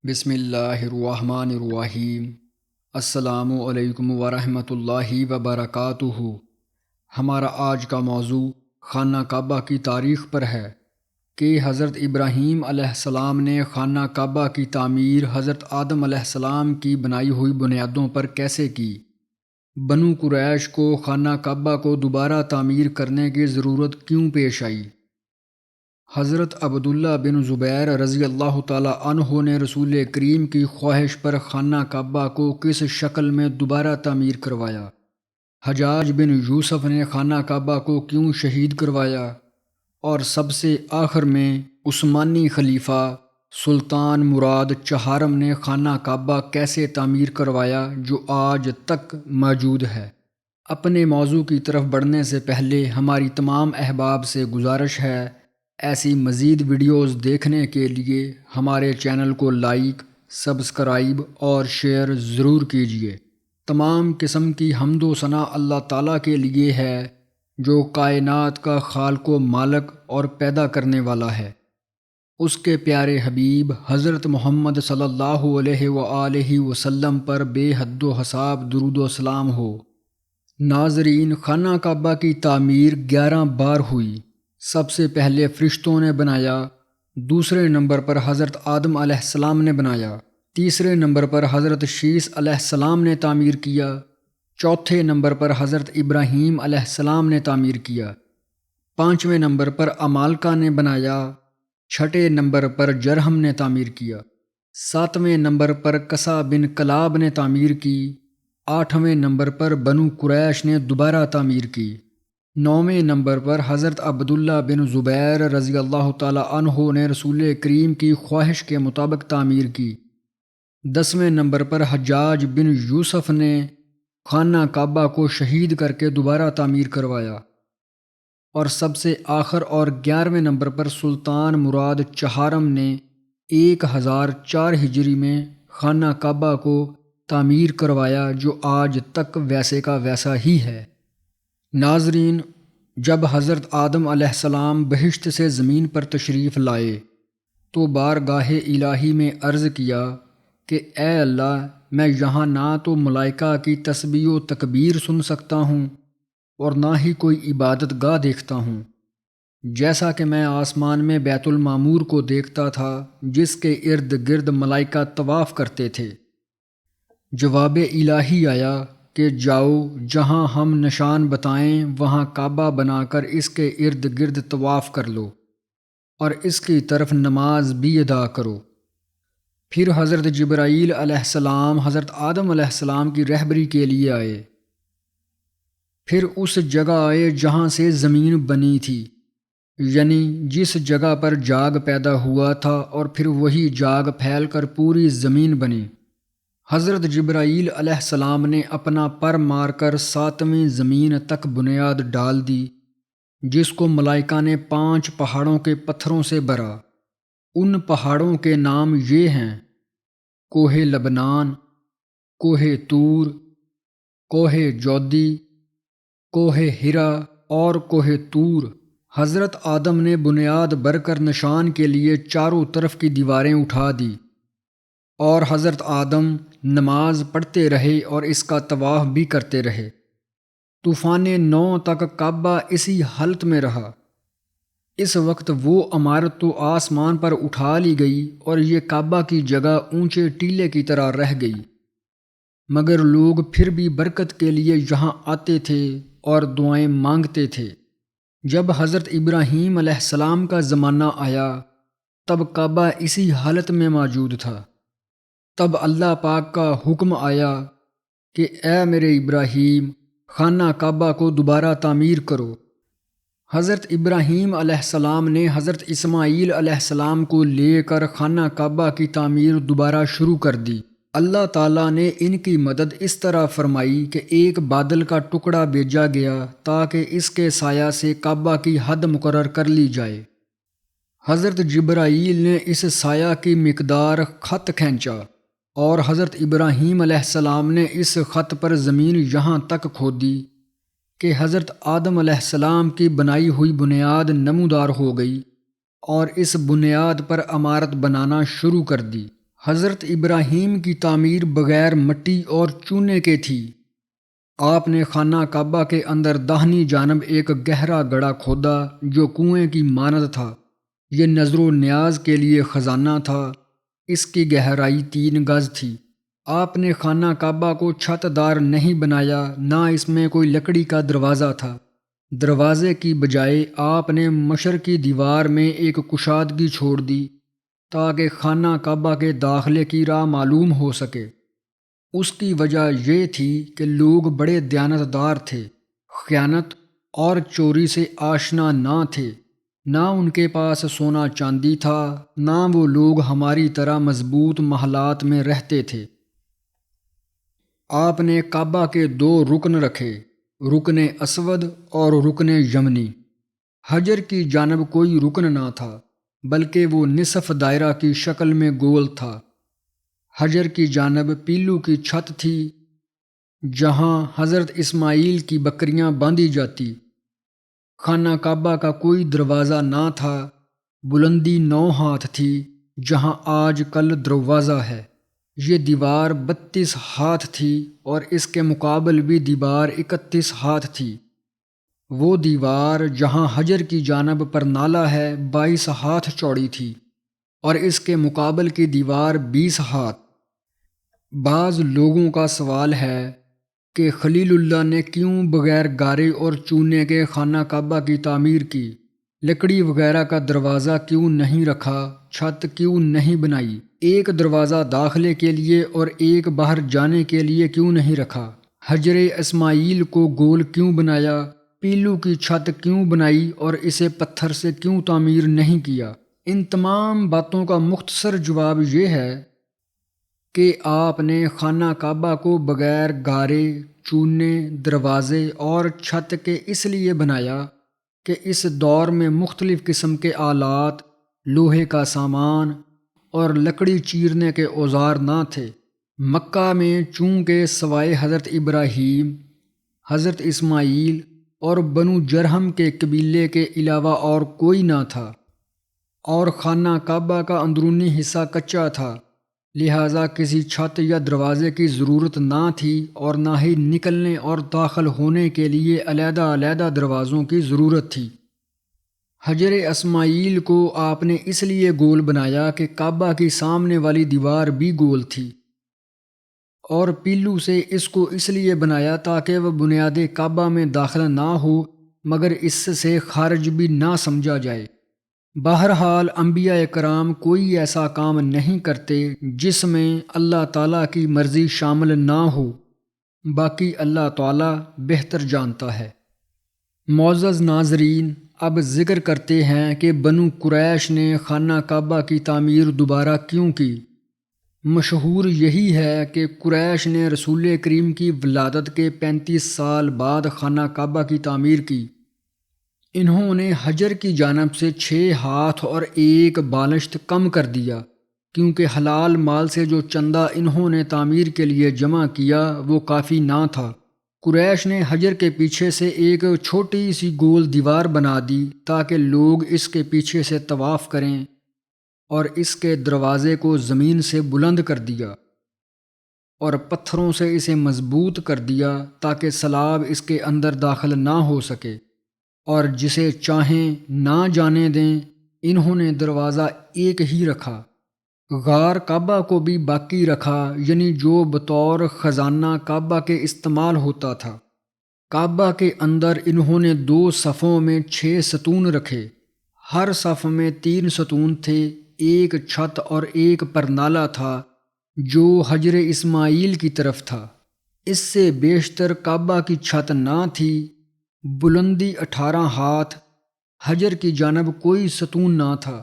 بسم اللہ الرحمن الرحیم۔ السلام علیکم ورحمۃ اللہ وبرکاتہ۔ ہمارا آج کا موضوع خانہ کعبہ کی تاریخ پر ہے کہ حضرت ابراہیم علیہ السلام نے خانہ کعبہ کی تعمیر حضرت آدم علیہ السلام کی بنائی ہوئی بنیادوں پر کیسے کی۔ بنو قریش کو خانہ کعبہ کو دوبارہ تعمیر کرنے کی ضرورت کیوں پیش آئی۔ حضرت عبداللہ بن زبیر رضی اللہ تعالیٰ عنہ نے رسول کریم کی خواہش پر خانہ کعبہ کو کس شکل میں دوبارہ تعمیر کروایا۔ حجاج بن یوسف نے خانہ کعبہ کو کیوں شہید کروایا، اور سب سے آخر میں عثمانی خلیفہ سلطان مراد چہارم نے خانہ کعبہ کیسے تعمیر کروایا جو آج تک موجود ہے۔ اپنے موضوع کی طرف بڑھنے سے پہلے ہماری تمام احباب سے گزارش ہے، ایسی مزید ویڈیوز دیکھنے کے لیے ہمارے چینل کو لائک، سبسکرائب اور شیئر ضرور کیجیے۔ تمام قسم کی حمد و ثنا اللہ تعالیٰ کے لیے ہے جو کائنات کا خالق و مالک اور پیدا کرنے والا ہے۔ اس کے پیارے حبیب حضرت محمد صلی اللہ علیہ وآلہ وسلم پر بے حد و حساب درود و سلام ہو۔ ناظرین، خانہ کعبہ کی تعمیر 11 بار ہوئی۔ سب سے پہلے فرشتوں نے بنایا، دوسرے نمبر پر حضرت آدم علیہ السلام نے بنایا، تیسرے نمبر پر حضرت شیث علیہ السلام نے تعمیر کیا، چوتھے نمبر پر حضرت ابراہیم علیہ السلام نے تعمیر کیا، پانچویں نمبر پر عمالقہ نے بنایا، چھٹے نمبر پر جرہم نے تعمیر کیا، ساتویں نمبر پر قصہ بن کلاب نے تعمیر کی، آٹھویں نمبر پر بنو قریش نے دوبارہ تعمیر کی، نویں نمبر پر حضرت عبداللہ بن زبیر رضی اللہ تعالیٰ عنہ نے رسول کریم کی خواہش کے مطابق تعمیر کی، 10ویں نمبر پر حجاج بن یوسف نے خانہ کعبہ کو شہید کر کے دوبارہ تعمیر کروایا، اور سب سے آخر اور 11ویں نمبر پر سلطان مراد چہارم نے 1004 ہجری میں خانہ کعبہ کو تعمیر کروایا جو آج تک ویسے کا ویسا ہی ہے۔ ناظرین، جب حضرت آدم علیہ السلام بہشت سے زمین پر تشریف لائے تو بارگاہ الہی میں عرض کیا کہ اے اللہ، میں یہاں نہ تو ملائکہ کی تسبیح و تکبیر سن سکتا ہوں اور نہ ہی کوئی عبادت گاہ دیکھتا ہوں، جیسا کہ میں آسمان میں بیت المعمور کو دیکھتا تھا جس کے ارد گرد ملائکہ طواف کرتے تھے۔ جواب الہی آیا کہ جاؤ، جہاں ہم نشان بتائیں وہاں کعبہ بنا کر اس کے ارد گرد طواف کر لو اور اس کی طرف نماز بھی ادا کرو۔ پھر حضرت جبرائیل علیہ السلام حضرت آدم علیہ السلام کی رہبری کے لیے آئے، پھر اس جگہ آئے جہاں سے زمین بنی تھی، یعنی جس جگہ پر جاگ پیدا ہوا تھا، اور پھر وہی جاگ پھیل کر پوری زمین بنی۔ حضرت جبرائیل علیہ السلام نے اپنا پر مار کر 7ویں زمین تک بنیاد ڈال دی، جس کو ملائکہ نے 5 پہاڑوں کے پتھروں سے بھرا۔ ان پہاڑوں کے نام یہ ہیں: کوہ لبنان، کوہ طور، کوہ جودی، کوہ ہرا اور کوہ طور۔ حضرت آدم نے بنیاد بھر کر نشان کے لیے چاروں طرف کی دیواریں اٹھا دی، اور حضرت آدم نماز پڑھتے رہے اور اس کا طواف بھی کرتے رہے۔ طوفان نو تک کعبہ اسی حالت میں رہا۔ اس وقت وہ عمارت تو آسمان پر اٹھا لی گئی اور یہ کعبہ کی جگہ اونچے ٹیلے کی طرح رہ گئی، مگر لوگ پھر بھی برکت کے لیے یہاں آتے تھے اور دعائیں مانگتے تھے۔ جب حضرت ابراہیم علیہ السلام کا زمانہ آیا تب کعبہ اسی حالت میں موجود تھا۔ تب اللہ پاک کا حکم آیا کہ اے میرے ابراہیم، خانہ کعبہ کو دوبارہ تعمیر کرو۔ حضرت ابراہیم علیہ السلام نے حضرت اسماعیل علیہ السلام کو لے کر خانہ کعبہ کی تعمیر دوبارہ شروع کر دی۔ اللہ تعالیٰ نے ان کی مدد اس طرح فرمائی کہ ایک بادل کا ٹکڑا بھیجا گیا تاکہ اس کے سایہ سے کعبہ کی حد مقرر کر لی جائے۔ حضرت جبرائیل نے اس سایہ کی مقدار خط کھینچا اور حضرت ابراہیم علیہ السلام نے اس خط پر زمین یہاں تک کھودی کہ حضرت آدم علیہ السلام کی بنائی ہوئی بنیاد نمودار ہو گئی، اور اس بنیاد پر عمارت بنانا شروع کر دی۔ حضرت ابراہیم کی تعمیر بغیر مٹی اور چونے کے تھی۔ آپ نے خانہ کعبہ کے اندر داہنی جانب ایک گہرا گڑھا کھودا جو کنویں کی مانند تھا۔ یہ نظر و نیاز کے لیے خزانہ تھا۔ اس کی گہرائی 3 گز تھی۔ آپ نے خانہ کعبہ کو چھت دار نہیں بنایا، نہ اس میں کوئی لکڑی کا دروازہ تھا۔ دروازے کی بجائے آپ نے مشرقی دیوار میں ایک کشادگی چھوڑ دی تاکہ خانہ کعبہ کے داخلے کی راہ معلوم ہو سکے۔ اس کی وجہ یہ تھی کہ لوگ بڑے دیانتدار تھے، خیانت اور چوری سے آشنا نہ تھے۔ نہ ان کے پاس سونا چاندی تھا، نہ وہ لوگ ہماری طرح مضبوط محلات میں رہتے تھے۔ آپ نے کعبہ کے 2 رکن رکھے، رکن اسود اور رکن یمنی۔ حجر کی جانب کوئی رکن نہ تھا، بلکہ وہ نصف دائرہ کی شکل میں گول تھا۔ حجر کی جانب پیلو کی چھت تھی جہاں حضرت اسماعیل کی بکریاں باندھی جاتی۔ خانہ کعبہ کا کوئی دروازہ نہ تھا، بلندی 9 ہاتھ تھی جہاں آج کل دروازہ ہے۔ یہ دیوار 32 ہاتھ تھی اور اس کے مقابل بھی دیوار 31 ہاتھ تھی۔ وہ دیوار جہاں حجر کی جانب پر نالہ ہے 22 ہاتھ چوڑی تھی اور اس کے مقابل کی دیوار 20 ہاتھ۔ بعض لوگوں کا سوال ہے کہ خلیل اللہ نے کیوں بغیر گارے اور چونے کے خانہ کعبہ کی تعمیر کی؟ لکڑی وغیرہ کا دروازہ کیوں نہیں رکھا؟ چھت کیوں نہیں بنائی؟ ایک دروازہ داخلے کے لیے اور ایک باہر جانے کے لیے کیوں نہیں رکھا؟ حجر اسماعیل کو گول کیوں بنایا؟ پیلو کی چھت کیوں بنائی اور اسے پتھر سے کیوں تعمیر نہیں کیا؟ ان تمام باتوں کا مختصر جواب یہ ہے کہ آپ نے خانہ کعبہ کو بغیر گارے، چونے، دروازے اور چھت کے اس لیے بنایا کہ اس دور میں مختلف قسم کے آلات، لوہے کا سامان اور لکڑی چیرنے کے اوزار نہ تھے۔ مکہ میں چونکہ سوائے حضرت ابراہیم، حضرت اسماعیل اور بنو جرہم کے قبیلے کے علاوہ اور کوئی نہ تھا، اور خانہ کعبہ کا اندرونی حصہ کچا تھا، لہٰذا کسی چھت یا دروازے کی ضرورت نہ تھی اور نہ ہی نکلنے اور داخل ہونے کے لیے علیحدہ علیحدہ دروازوں کی ضرورت تھی۔ حجر اسماعیل کو آپ نے اس لیے گول بنایا کہ کعبہ کی سامنے والی دیوار بھی گول تھی، اور پیلو سے اس کو اس لیے بنایا تاکہ وہ بنیاد کعبہ میں داخل نہ ہو مگر اس سے خارج بھی نہ سمجھا جائے۔ بہرحال انبیاء کرام کوئی ایسا کام نہیں کرتے جس میں اللہ تعالیٰ کی مرضی شامل نہ ہو، باقی اللہ تعالیٰ بہتر جانتا ہے۔ معزز ناظرین، اب ذکر کرتے ہیں کہ بنو قریش نے خانہ کعبہ کی تعمیر دوبارہ کیوں کی۔ مشہور یہی ہے کہ قریش نے رسول کریم کی ولادت کے 35 سال بعد خانہ کعبہ کی تعمیر کی۔ انہوں نے حجر کی جانب سے 6 ہاتھ اور 1 بالشت کم کر دیا، کیونکہ حلال مال سے جو چندہ انہوں نے تعمیر کے لیے جمع کیا وہ کافی نہ تھا۔ قریش نے حجر کے پیچھے سے ایک چھوٹی سی گول دیوار بنا دی تاکہ لوگ اس کے پیچھے سے طواف کریں، اور اس کے دروازے کو زمین سے بلند کر دیا اور پتھروں سے اسے مضبوط کر دیا تاکہ سیلاب اس کے اندر داخل نہ ہو سکے، اور جسے چاہیں نہ جانے دیں۔ انہوں نے دروازہ ایک ہی رکھا، غار کعبہ کو بھی باقی رکھا، یعنی جو بطور خزانہ کعبہ کے استعمال ہوتا تھا۔ کعبہ کے اندر انہوں نے 2 صفوں میں 6 ستون رکھے، ہر صف میں 3 ستون تھے، ایک چھت اور ایک پرنالہ تھا جو حجر اسماعیل کی طرف تھا۔ اس سے بیشتر کعبہ کی چھت نہ تھی، بلندی 18 ہاتھ، حجر کی جانب کوئی ستون نہ تھا۔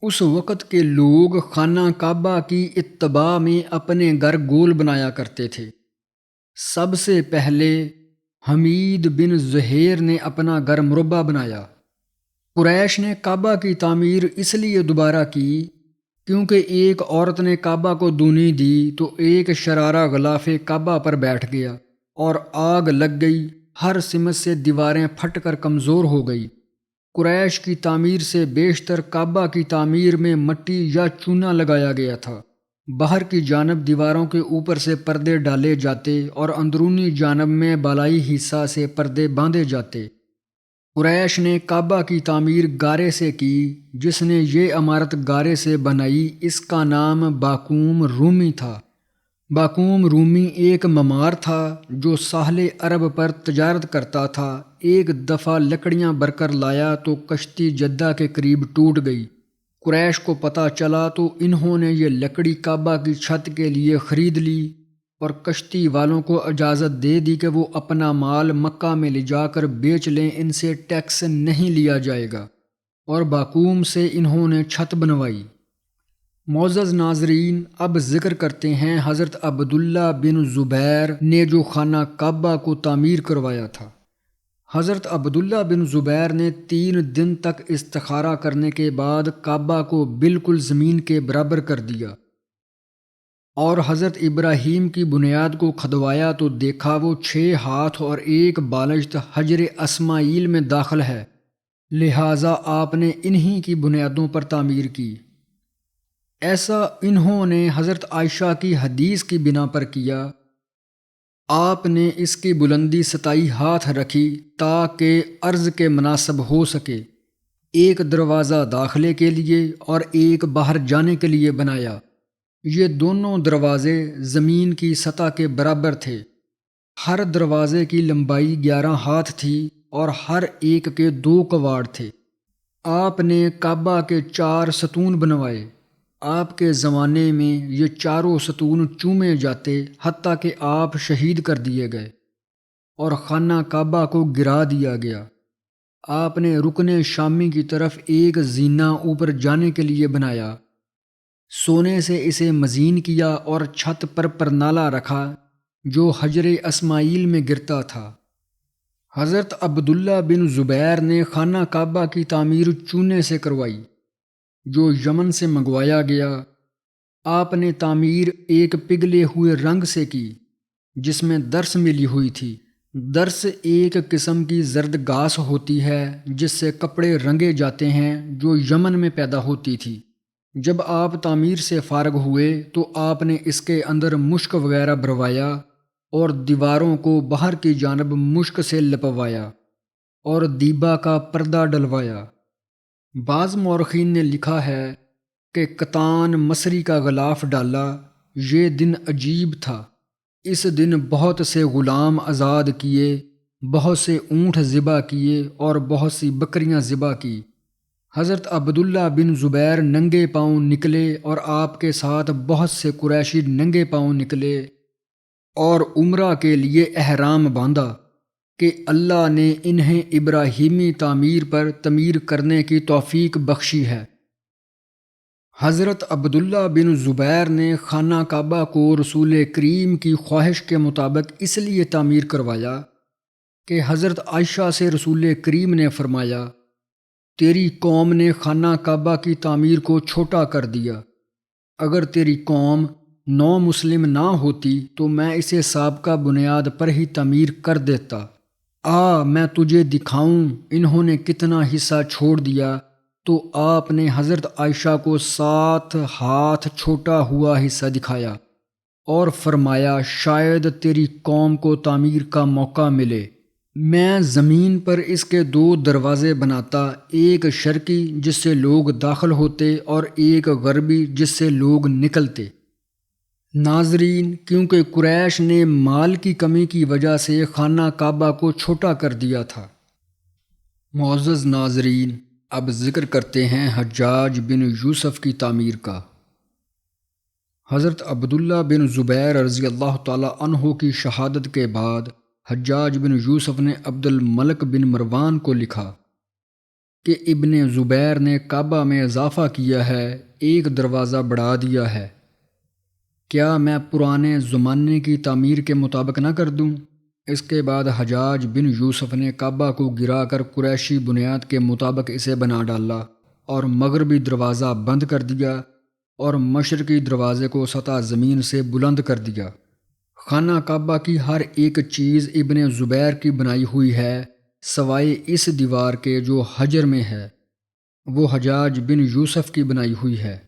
اس وقت کے لوگ خانہ کعبہ کی اتباع میں اپنے گھر گول بنایا کرتے تھے۔ سب سے پہلے حمید بن زہیر نے اپنا گھر مربع بنایا۔ قریش نے کعبہ کی تعمیر اس لیے دوبارہ کی کیونکہ ایک عورت نے کعبہ کو دونی دی تو ایک شرارہ غلاف کعبہ پر بیٹھ گیا اور آگ لگ گئی، ہر سمت سے دیواریں پھٹ کر کمزور ہو گئی۔ قریش کی تعمیر سے بیشتر کعبہ کی تعمیر میں مٹی یا چونا لگایا گیا تھا۔ باہر کی جانب دیواروں کے اوپر سے پردے ڈالے جاتے اور اندرونی جانب میں بالائی حصہ سے پردے باندھے جاتے۔ قریش نے کعبہ کی تعمیر گارے سے کی۔ جس نے یہ عمارت گارے سے بنائی اس کا نام باقوم رومی تھا۔ باقوم رومی ایک ممار تھا جو ساحل عرب پر تجارت کرتا تھا۔ ایک دفعہ لکڑیاں بھر کر لایا تو کشتی جدہ کے قریب ٹوٹ گئی۔ قریش کو پتہ چلا تو انہوں نے یہ لکڑی کعبہ کی چھت کے لیے خرید لی اور کشتی والوں کو اجازت دے دی کہ وہ اپنا مال مکہ میں لے جا کر بیچ لیں، ان سے ٹیکس نہیں لیا جائے گا، اور باقوم سے انہوں نے چھت بنوائی۔ معزز ناظرین، اب ذکر کرتے ہیں حضرت عبداللہ بن زبیر نے جو خانہ کعبہ کو تعمیر کروایا تھا۔ حضرت عبداللہ بن زبیر نے 3 دن تک استخارہ کرنے کے بعد کعبہ کو بالکل زمین کے برابر کر دیا اور حضرت ابراہیم کی بنیاد کو کھدوایا تو دیکھا وہ 6 ہاتھ اور 1 بالشت حجر اسماعیل میں داخل ہے، لہٰذا آپ نے انہی کی بنیادوں پر تعمیر کی۔ ایسا انہوں نے حضرت عائشہ کی حدیث کی بنا پر کیا۔ آپ نے اس کی بلندی 27 ہاتھ رکھی تاکہ عرض کے مناسب ہو سکے۔ ایک دروازہ داخلے کے لیے اور ایک باہر جانے کے لیے بنایا۔ یہ دونوں دروازے زمین کی سطح کے برابر تھے۔ ہر دروازے کی لمبائی 11 ہاتھ تھی اور ہر ایک کے 2 کواڑ تھے۔ آپ نے کعبہ کے 4 ستون بنوائے۔ آپ کے زمانے میں یہ چاروں ستون چومے جاتے حتیٰ کہ آپ شہید کر دیے گئے اور خانہ کعبہ کو گرا دیا گیا۔ آپ نے رکن شامی کی طرف ایک زینہ اوپر جانے کے لیے بنایا، سونے سے اسے مزین کیا اور چھت پر پرنالہ رکھا جو حجر اسماعیل میں گرتا تھا۔ حضرت عبداللہ بن زبیر نے خانہ کعبہ کی تعمیر چونے سے کروائی جو یمن سے منگوایا گیا۔ آپ نے تعمیر ایک پگھلے ہوئے رنگ سے کی جس میں درس ملی ہوئی تھی۔ درس ایک قسم کی زرد گھاس ہوتی ہے جس سے کپڑے رنگے جاتے ہیں جو یمن میں پیدا ہوتی تھی۔ جب آپ تعمیر سے فارغ ہوئے تو آپ نے اس کے اندر مشک وغیرہ بھروایا اور دیواروں کو باہر کی جانب مشک سے لپوایا اور دیبا کا پردہ ڈلوایا۔ بعض مورخین نے لکھا ہے کہ کتان مصری کا غلاف ڈالا۔ یہ دن عجیب تھا۔ اس دن بہت سے غلام آزاد کیے، بہت سے اونٹ ذبح کیے اور بہت سی بکریاں ذبح کی۔ حضرت عبداللہ بن زبیر ننگے پاؤں نکلے اور آپ کے ساتھ بہت سے قریشی ننگے پاؤں نکلے اور عمرہ کے لیے احرام باندھا کہ اللہ نے انہیں ابراہیمی تعمیر پر تعمیر کرنے کی توفیق بخشی ہے۔ حضرت عبداللہ بن زبیر نے خانہ کعبہ کو رسول کریم کی خواہش کے مطابق اس لیے تعمیر کروایا کہ حضرت عائشہ سے رسول کریم نے فرمایا، تیری قوم نے خانہ کعبہ کی تعمیر کو چھوٹا کر دیا۔ اگر تیری قوم نو مسلم نہ ہوتی تو میں اسے سابقہ بنیاد پر ہی تعمیر کر دیتا۔ میں تجھے دکھاؤں انہوں نے کتنا حصہ چھوڑ دیا، تو آپ نے حضرت عائشہ کو 7 ہاتھ چھوٹا ہوا حصہ دکھایا اور فرمایا، شاید تیری قوم کو تعمیر کا موقع ملے۔ میں زمین پر اس کے 2 دروازے بناتا، ایک شرقی جس سے لوگ داخل ہوتے اور ایک غربی جس سے لوگ نکلتے۔ ناظرین، کیونکہ قریش نے مال کی کمی کی وجہ سے خانہ کعبہ کو چھوٹا کر دیا تھا۔ معزز ناظرین، اب ذکر کرتے ہیں حجاج بن یوسف کی تعمیر کا۔ حضرت عبداللہ بن زبیر رضی اللہ تعالی عنہ کی شہادت کے بعد حجاج بن یوسف نے عبد الملک بن مروان کو لکھا کہ ابن زبیر نے کعبہ میں اضافہ کیا ہے، ایک دروازہ بڑھا دیا ہے، کیا میں پرانے زمانے کی تعمیر کے مطابق نہ کر دوں؟ اس کے بعد حجاج بن یوسف نے کعبہ کو گرا کر قریشی بنیاد کے مطابق اسے بنا ڈالا اور مغربی دروازہ بند کر دیا اور مشرقی دروازے کو سطح زمین سے بلند کر دیا۔ خانہ کعبہ کی ہر ایک چیز ابن زبیر کی بنائی ہوئی ہے سوائے اس دیوار کے جو حجر میں ہے، وہ حجاج بن یوسف کی بنائی ہوئی ہے۔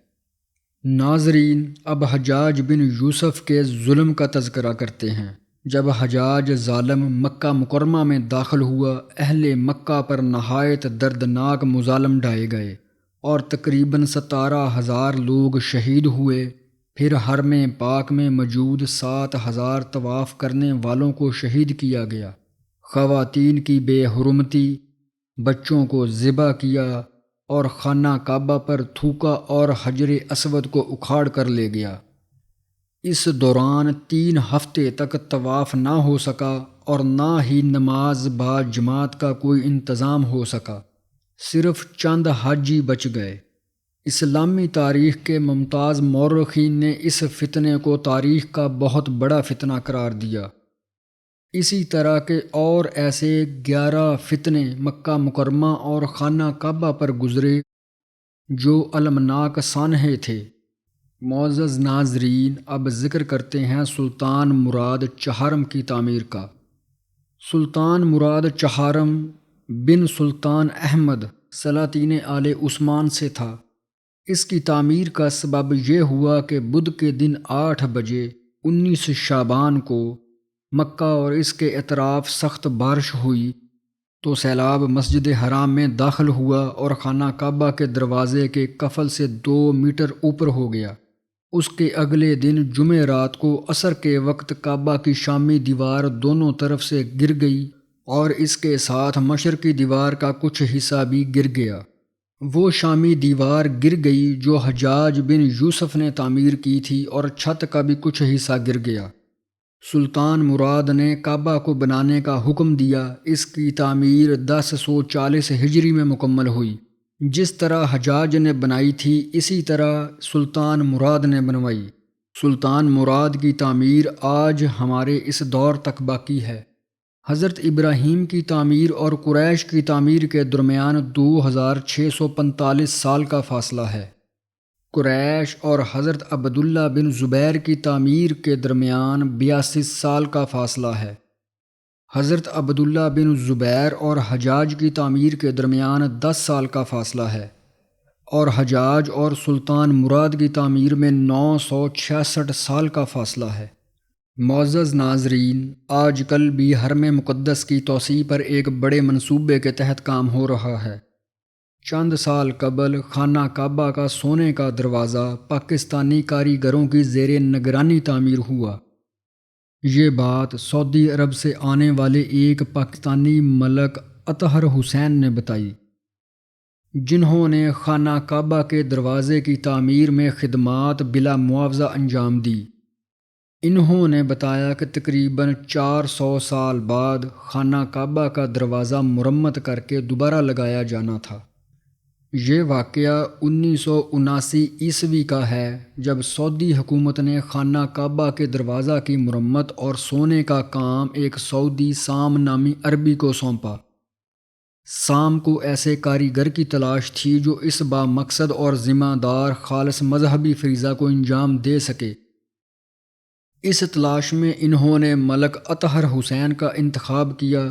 ناظرین، اب حجاج بن یوسف کے ظلم کا تذکرہ کرتے ہیں۔ جب حجاج ظالم مکہ مکرمہ میں داخل ہوا، اہل مکہ پر نہایت دردناک مظالم ڈھائے گئے اور تقریباً 17,000 لوگ شہید ہوئے۔ پھر حرم پاک میں موجود 7,000 طواف کرنے والوں کو شہید کیا گیا۔ خواتین کی بے حرمتی، بچوں کو ذبح کیا اور خانہ کعبہ پر تھوکا اور حجر اسود کو اکھاڑ کر لے گیا۔ اس دوران 3 ہفتے تک طواف نہ ہو سکا اور نہ ہی نماز با جماعت کا کوئی انتظام ہو سکا۔ صرف چند حاجی بچ گئے۔ اسلامی تاریخ کے ممتاز مورخین نے اس فتنے کو تاریخ کا بہت بڑا فتنہ قرار دیا۔ اسی طرح کے اور ایسے 11 فتنے مکہ مکرمہ اور خانہ کعبہ پر گزرے جو المناک سانحے تھے۔ معزز ناظرین، اب ذکر کرتے ہیں سلطان مراد چہارم کی تعمیر کا۔ سلطان مراد چہارم بن سلطان احمد سلاطین آل عثمان سے تھا۔ اس کی تعمیر کا سبب یہ ہوا کہ بدھ کے دن 8 بجے 19 شعبان کو مکہ اور اس کے اطراف سخت بارش ہوئی تو سیلاب مسجد حرام میں داخل ہوا اور خانہ کعبہ کے دروازے کے قفل سے 2 میٹر اوپر ہو گیا۔ اس کے اگلے دن جمعہ رات کو عصر کے وقت کعبہ کی شامی دیوار دونوں طرف سے گر گئی اور اس کے ساتھ مشرقی دیوار کا کچھ حصہ بھی گر گیا۔ وہ شامی دیوار گر گئی جو حجاج بن یوسف نے تعمیر کی تھی اور چھت کا بھی کچھ حصہ گر گیا۔ سلطان مراد نے کعبہ کو بنانے کا حکم دیا۔ اس کی تعمیر 1040 ہجری میں مکمل ہوئی۔ جس طرح حجاج نے بنائی تھی اسی طرح سلطان مراد نے بنوائی۔ سلطان مراد کی تعمیر آج ہمارے اس دور تک باقی ہے۔ حضرت ابراہیم کی تعمیر اور قریش کی تعمیر کے درمیان 2645 سال کا فاصلہ ہے۔ قریش اور حضرت عبداللہ بن زبیر کی تعمیر کے درمیان 82 سال کا فاصلہ ہے۔ حضرت عبداللہ بن زبیر اور حجاج کی تعمیر کے درمیان 10 سال کا فاصلہ ہے، اور حجاج اور سلطان مراد کی تعمیر میں 966 سال کا فاصلہ ہے۔ معزز ناظرین، آج کل بھی حرم مقدس کی توسیع پر ایک بڑے منصوبے کے تحت کام ہو رہا ہے۔ چند سال قبل خانہ کعبہ کا سونے کا دروازہ پاکستانی کاریگروں کی زیر نگرانی تعمیر ہوا۔ یہ بات سعودی عرب سے آنے والے ایک پاکستانی ملک اطہر حسین نے بتائی، جنہوں نے خانہ کعبہ کے دروازے کی تعمیر میں خدمات بلا معاوضہ انجام دی۔ انہوں نے بتایا کہ تقریباً 400 سال بعد خانہ کعبہ کا دروازہ مرمت کر کے دوبارہ لگایا جانا تھا۔ یہ واقعہ 1979 عیسوی کا ہے، جب سعودی حکومت نے خانہ کعبہ کے دروازہ کی مرمت اور سونے کا کام ایک سعودی سام نامی عربی کو سونپا۔ سام کو ایسے کاریگر کی تلاش تھی جو اس بامقصد اور ذمہ دار خالص مذہبی فریضہ کو انجام دے سکے۔ اس تلاش میں انہوں نے ملک اطہر حسین کا انتخاب کیا۔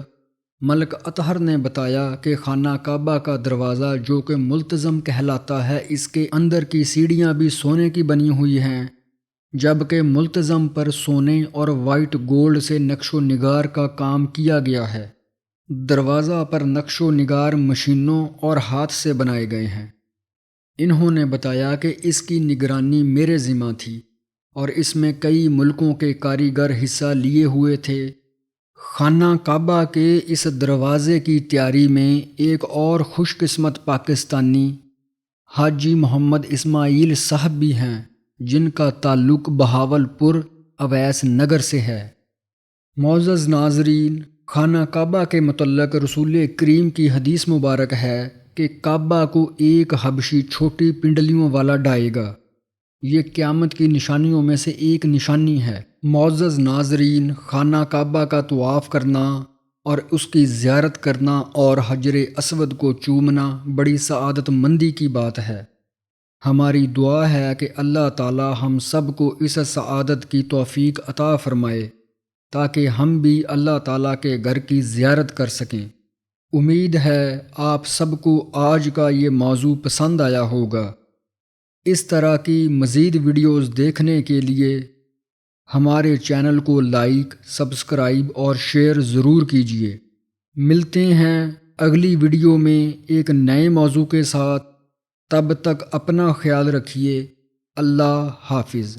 ملک اطہر نے بتایا کہ خانہ کعبہ کا دروازہ جو کہ ملتزم کہلاتا ہے، اس کے اندر کی سیڑھیاں بھی سونے کی بنی ہوئی ہیں، جبکہ ملتزم پر سونے اور وائٹ گولڈ سے نقش و نگار کا کام کیا گیا ہے۔ دروازہ پر نقش و نگار مشینوں اور ہاتھ سے بنائے گئے ہیں۔ انہوں نے بتایا کہ اس کی نگرانی میرے ذمہ تھی اور اس میں کئی ملکوں کے کاریگر حصہ لیے ہوئے تھے۔ خانہ کعبہ کے اس دروازے کی تیاری میں ایک اور خوش قسمت پاکستانی حاجی محمد اسماعیل صاحب بھی ہیں، جن کا تعلق بہاولپور اویس نگر سے ہے۔ معزز ناظرین، خانہ کعبہ کے متعلق رسول کریم کی حدیث مبارک ہے کہ کعبہ کو ایک حبشی چھوٹی پنڈلیوں والا ڈھائے گا۔ یہ قیامت کی نشانیوں میں سے ایک نشانی ہے۔ معزز ناظرین، خانہ کعبہ کا طواف کرنا اور اس کی زیارت کرنا اور حجر اسود کو چومنا بڑی سعادت مندی کی بات ہے۔ ہماری دعا ہے کہ اللہ تعالی ہم سب کو اس سعادت کی توفیق عطا فرمائے تاکہ ہم بھی اللہ تعالیٰ کے گھر کی زیارت کر سکیں۔ امید ہے آپ سب کو آج کا یہ موضوع پسند آیا ہوگا۔ اس طرح کی مزید ویڈیوز دیکھنے کے لیے ہمارے چینل کو لائک، سبسکرائب اور شیئر ضرور کیجیے۔ ملتے ہیں اگلی ویڈیو میں ایک نئے موضوع کے ساتھ۔ تب تک اپنا خیال رکھیے۔ اللہ حافظ۔